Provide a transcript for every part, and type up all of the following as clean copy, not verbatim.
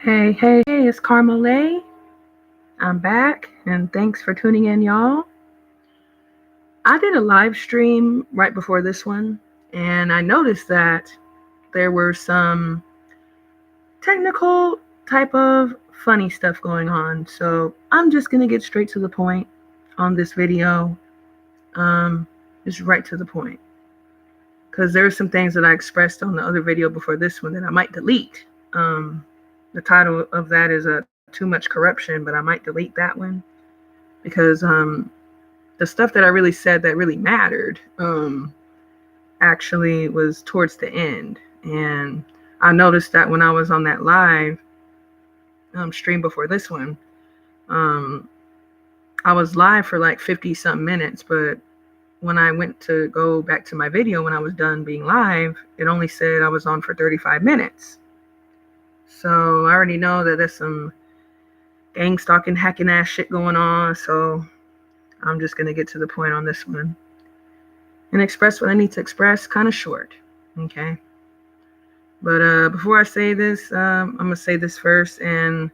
Hey, it's Carmolaye. I'm back, and thanks for tuning in, y'all. I did a live stream right before this one, and I noticed that there were some technical type of funny stuff going on. So I'm just going to get straight to the point on this video. Um, just right to the point. Because there were some things that I expressed on the other video before this one that I might delete. The title of that is Too Much Corruption, but I might delete that one because the stuff that I really said that really mattered actually was towards the end. And I noticed that when I was on that live stream before this one, um, I was live for like 50 something minutes, but when I went to go back to my video when I was done being live, it only said I was on for 35 minutes. So I already know that there's some gang stalking, hacking ass shit going on. So I'm just going to get to the point on this one and express what I need to express kind of short. Okay. But before I say this, I'm going to say this first. And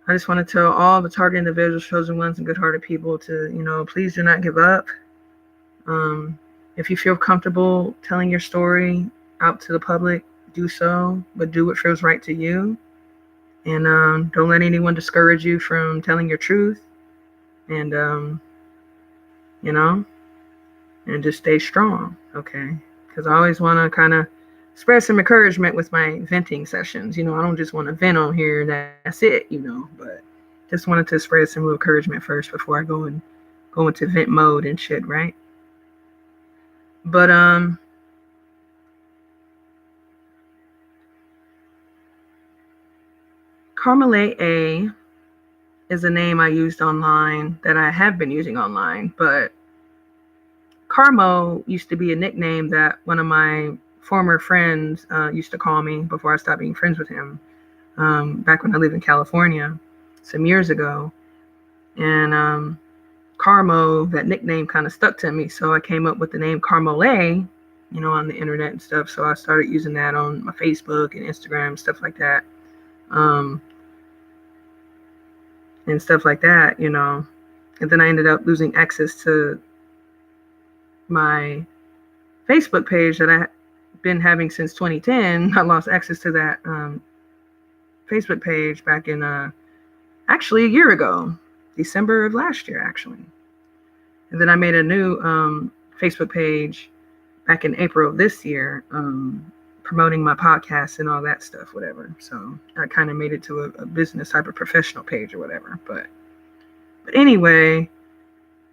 I just want to tell all the target individuals, chosen ones, and good-hearted people to, please do not give up. If you feel comfortable telling your story out to the public, do so, but do what feels right to you. And don't let anyone discourage you from telling your truth. And, and just stay strong, okay? Because I always want to kind of spread some encouragement with my venting sessions. I don't just want to vent on here, that's it, but just wanted to spread some encouragement first before I go into vent mode and shit, right? But Carmolaye is a name I used online that I have been using online, but Carmo used to be a nickname that one of my former friends used to call me before I stopped being friends with him, back when I lived in California some years ago. And Carmo, that nickname kind of stuck to me, so I came up with the name Carmolaye, on the internet and stuff. So I started using that on my Facebook and Instagram, stuff like that. And stuff like that, And then I ended up losing access to my Facebook page that I've been having since 2010. I lost access to that Facebook page back in actually a year ago, December of last year, actually. And then I made a new Facebook page back in April of this year, promoting my podcast and all that stuff, whatever. So I kind of made it to a business type of professional page or whatever. But anyway,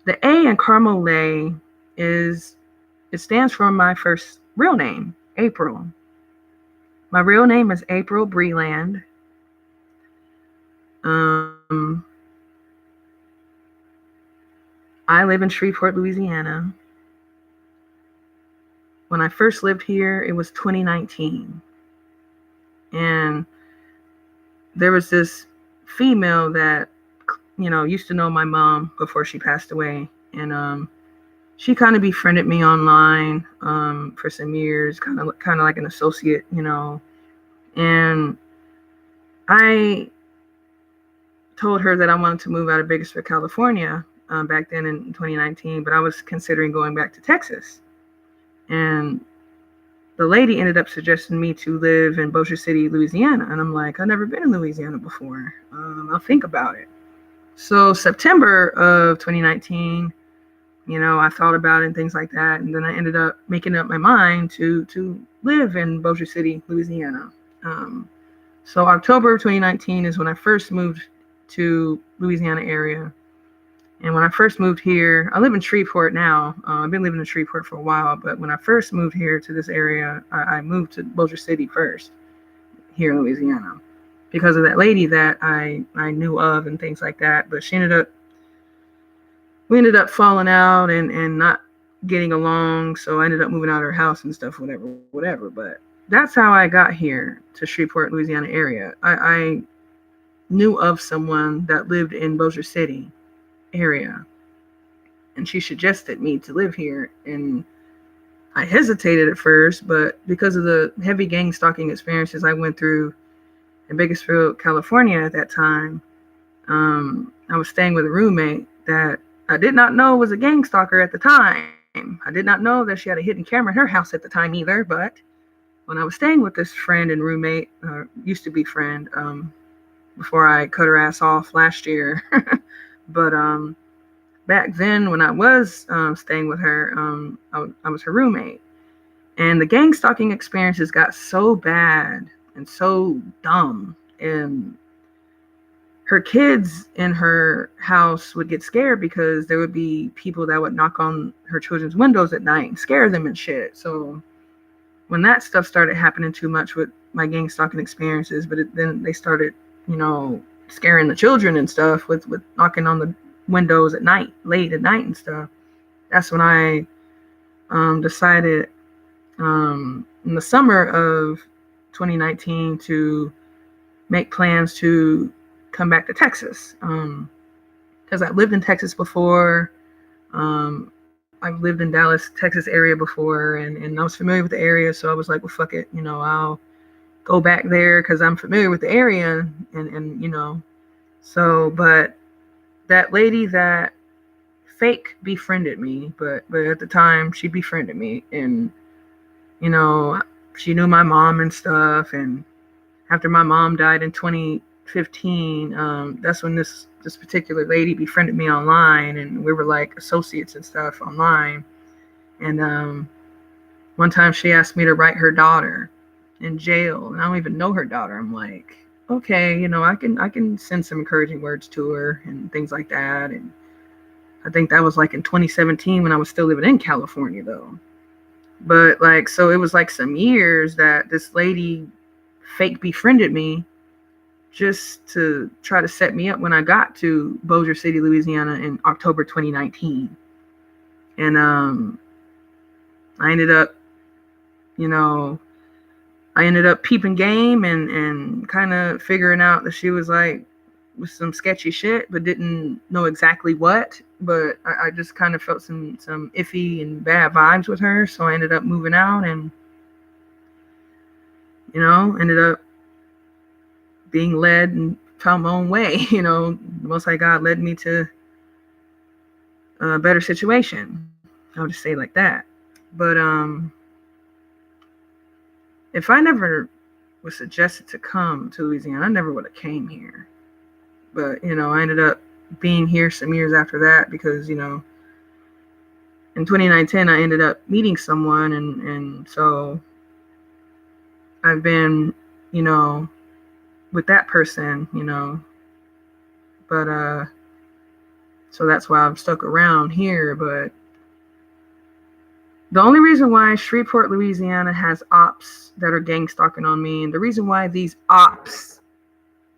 the A in Carmolaye it stands for my first real name, April. My real name is April Breland. I live in Shreveport, Louisiana. When I first lived here, it was 2019. And there was this female that, used to know my mom before she passed away. And she kind of befriended me online for some years, kind of like an associate, And I told her that I wanted to move out of Bakersfield, California back then in 2019, but I was considering going back to Texas. And the lady ended up suggesting me to live in Bossier City, Louisiana. And I'm like, I've never been in Louisiana before. I'll think about it. So September of 2019, I thought about it and things like that. And then I ended up making up my mind to live in Bossier City, Louisiana. So October of 2019 is when I first moved to Louisiana area. And when I first moved here, I live in Shreveport now. I've been living in Shreveport for a while, but when I first moved here to this area, I moved to Bossier City first, here in Louisiana, because of that lady that I knew of and things like that. But we ended up falling out and not getting along, so I ended up moving out of her house and stuff, whatever. But that's how I got here to Shreveport, Louisiana area. I knew of someone that lived in Bossier City area, and she suggested me to live here, and I hesitated at first, but because of the heavy gang stalking experiences I went through in Bakersfield, California at that time. I was staying with a roommate that I did not know was a gang stalker at the time. I did not know that she had a hidden camera in her house at the time either. But when I was staying with this friend and roommate, used to be friend, before I cut her ass off last year. But back then, when I was staying with her, I was her roommate. And the gang stalking experiences got so bad and so dumb. And her kids in her house would get scared because there would be people that would knock on her children's windows at night and scare them and shit. So when that stuff started happening too much with my gang stalking experiences, then they started, scaring the children and stuff with knocking on the windows at night, late at night and stuff. That's when I decided in the summer of 2019 to make plans to come back to Texas, because I've lived in Texas before. I've lived in Dallas, Texas area before, and I was familiar with the area, so I was like, well, fuck it, I'll go back there because I'm familiar with the area, and so, but that lady that fake befriended me, but at the time she befriended me, and she knew my mom and stuff, and after my mom died in 2015, that's when this particular lady befriended me online, and we were like associates and stuff online. And one time she asked me to write her daughter in jail, and I don't even know her daughter. I'm like, okay, I can send some encouraging words to her and things like that. And I think that was like in 2017 when I was still living in California though. But like, so it was like some years that this lady fake befriended me just to try to set me up when I got to Bossier City, Louisiana in October 2019. And I ended up, peeping game and kind of figuring out that she was like with some sketchy shit, but didn't know exactly what. But I just kind of felt some iffy and bad vibes with her. So I ended up moving out and, ended up being led and found my own way. The Most High God led me to a better situation. I'll just say it like that. But if I never was suggested to come to Louisiana, I never would have came here. But I ended up being here some years after that because in 2019 I ended up meeting someone, and so I've been with that person, but so that's why I'm stuck around here. But the only reason why Shreveport, Louisiana has ops that are gang stalking on me, and the reason why these ops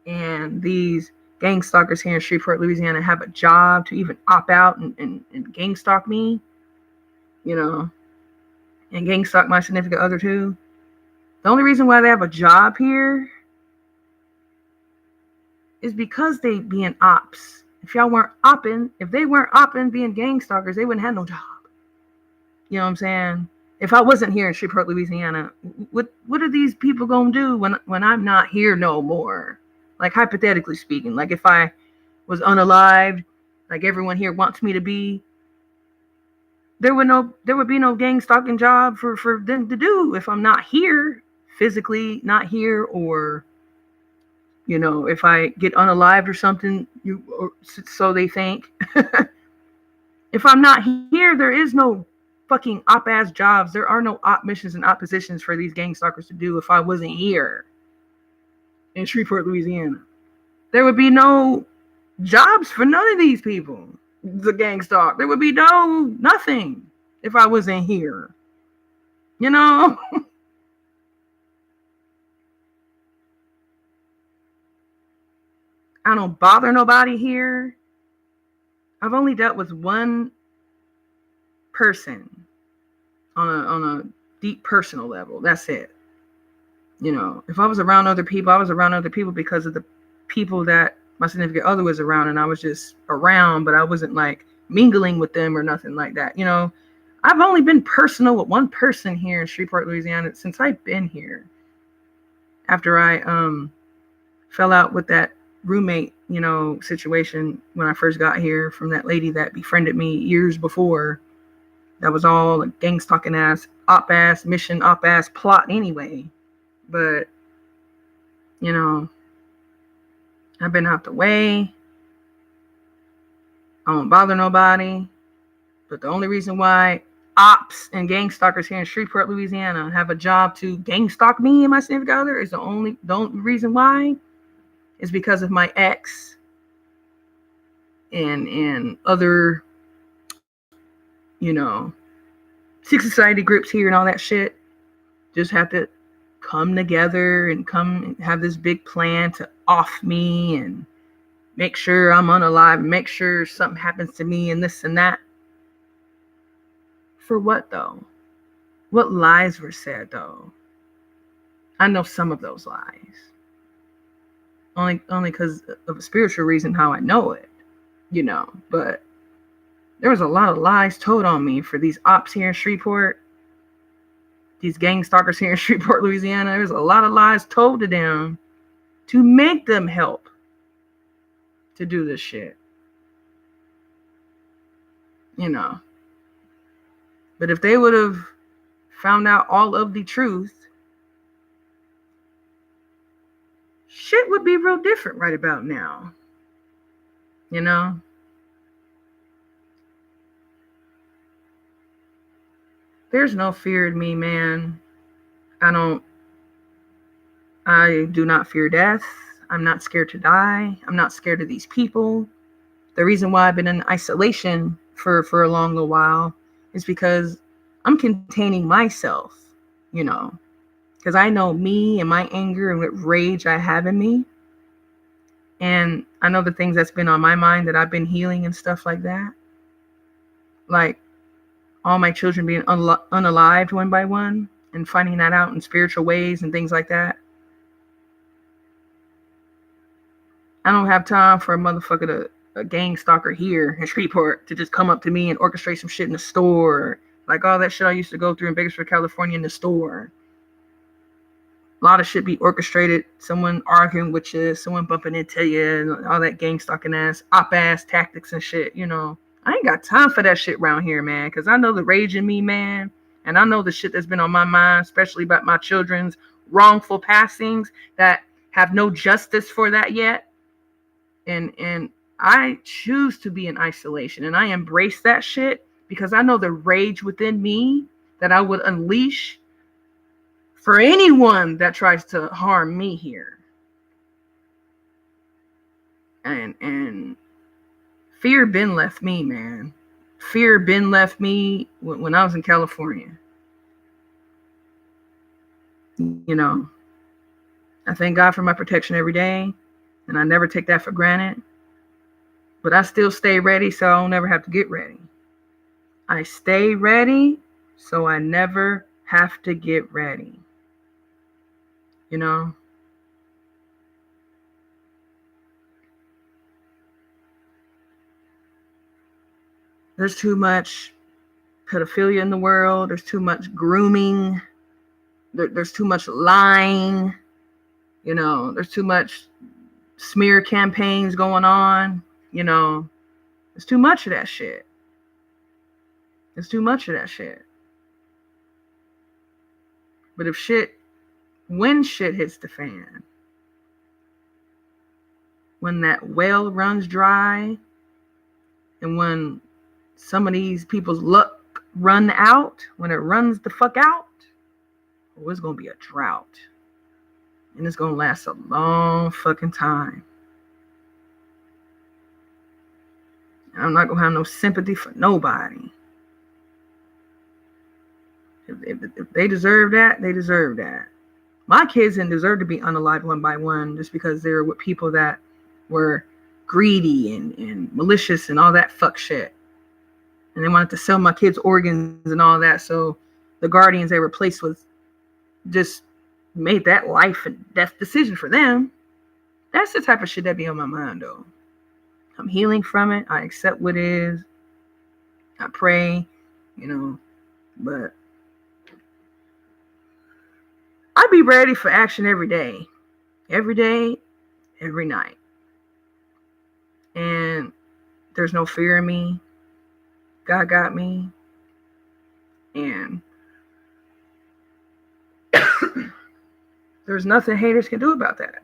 and these gang stalkers here in Shreveport, Louisiana have a job to even opt out and gang stalk me, and gang stalk my significant other too. The only reason why they have a job here is because they being ops. If they weren't opping being gang stalkers, they wouldn't have no job. You know what I'm saying? If I wasn't here in Shreveport, Louisiana, what are these people gonna do when I'm not here no more? Like, hypothetically speaking, like if I was unalived, like everyone here wants me to be, there would be no gang stalking job for them to do if I'm not here, physically not here, or if I get unalived or something, so they think. If I'm not here, there is no fucking op-ass jobs. There are no op missions and op positions for these gang stalkers to do if I wasn't here in Shreveport, Louisiana. There would be no jobs for none of these people. The gang stalk. There would be nothing if I wasn't here. I don't bother nobody here. I've only dealt with one person on a deep personal level. That's it. If I was around other people, I was around other people because of the people that my significant other was around, and I was just around, but I wasn't like mingling with them or nothing like that. I've only been personal with one person here in Shreveport, Louisiana since I've been here. After I fell out with that roommate, situation when I first got here from that lady that befriended me years before. That was all a gang stalking ass, op ass, mission op ass plot anyway. But, I've been out the way. I don't bother nobody. But the only reason why ops and gang stalkers here in Shreveport, Louisiana have a job to gang stalk me and my significant other is the only reason why is because of my ex and other, secret society groups here and all that shit. Just have to come together and come and have this big plan to off me and make sure I'm unalive, make sure something happens to me and this and that. For what though? What lies were said though? I know some of those lies. Only because of a spiritual reason how I know it, but there was a lot of lies told on me for these ops here in Shreveport, these gang stalkers here in Shreveport, Louisiana. There's a lot of lies told to them to make them help to do this shit. But if they would have found out all of the truth, shit would be real different right about now. There's no fear in me, man. I do not fear death. I'm not scared to die. I'm not scared of these people. The reason why I've been in isolation for a long while is because I'm containing myself, because I know me and my anger and what rage I have in me. And I know the things that's been on my mind that I've been healing and stuff like that. Like all my children being unalived one by one and finding that out in spiritual ways and things like that. I don't have time for a motherfucker a gang stalker here in Shreveport to just come up to me and orchestrate some shit in the store. Like all that shit I used to go through in Bakersfield, California in the store. A lot of shit be orchestrated. Someone arguing with you, someone bumping into you, and all that gang stalking ass, op ass tactics and shit, I ain't got time for that shit around here, man, because I know the rage in me, man, and I know the shit that's been on my mind, especially about my children's wrongful passings that have no justice for that yet. And I choose to be in isolation, and I embrace that shit because I know the rage within me that I would unleash for anyone that tries to harm me here. And fear been left me, man. Fear been left me when I was in California. I thank God for my protection every day, and I never take that for granted. But I still stay ready so I don't never have to get ready. I stay ready so I never have to get ready. There's too much pedophilia in the world. There's too much grooming. There's too much lying. There's too much smear campaigns going on. There's too much of that shit. There's too much of that shit. But when shit hits the fan, when that well runs dry, and when some of these people's luck run out, when it runs the fuck out, it's going to be a drought. And it's going to last a long fucking time. And I'm not going to have no sympathy for nobody. If they deserve that, they deserve that. My kids didn't deserve to be unalived one by one just because they were with people that were greedy and malicious and all that fuck shit. And they wanted to sell my kids' organs and all that. So the guardians they were placed with just made that life and death decision for them. That's the type of shit that be on my mind, though. I'm healing from it. I accept what is. I pray, but I be ready for action every day. Every day, every night. And there's no fear in me. God got me. And there's nothing haters can do about that.